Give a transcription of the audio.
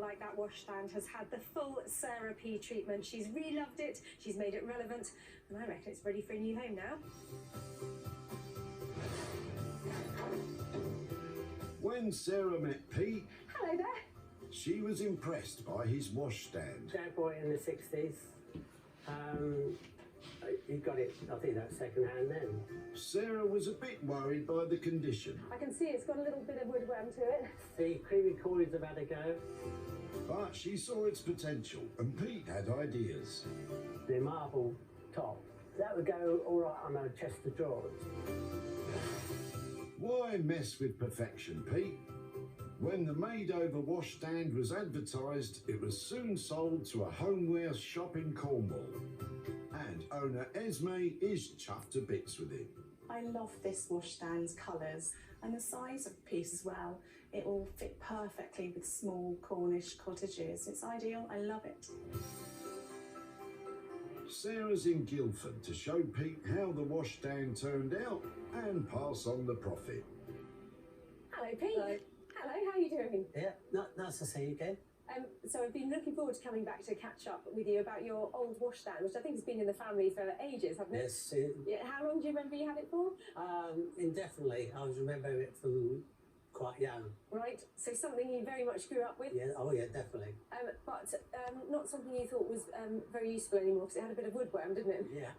like that washstand has had the full Sarah P treatment. She's re-loved it, she's made it relevant, and I reckon it's ready for a new home now. When Sarah met Pete, Hello there. she was impressed by his washstand. Dad bought it in the 60s. He got it, I think that was second hand then. Sarah was a bit worried by the condition, I can see it's got a little bit of woodworm to it. The creamy corners have had a go. but she saw its potential, and Pete had ideas. The marble top, that would go all right on a chest of drawers. Why mess with perfection, Pete? When the made-over washstand was advertised, it was soon sold to a homeware shop in Cornwall. And owner Esme is chuffed to bits with it. I love this washstand's colours and the size of the piece as well. It will fit perfectly with small Cornish cottages. It's ideal, I love it. Sarah's in Guildford to show Pete how the washstand turned out and pass on the profit. Hello, Pete. Hello. Hello, how are you doing? Yeah, nice to see you again. So I've been looking forward to coming back to catch up with you about your old washstand, which I think has been in the family for ages, hasn't it? Yes, Yeah, how long do you remember you had it for? indefinitely. I was remembering it from quite young. Right, so something you very much grew up with. Yeah, oh yeah, definitely. But not something you thought was very useful anymore, because it had a bit of woodworm, didn't it? Yeah,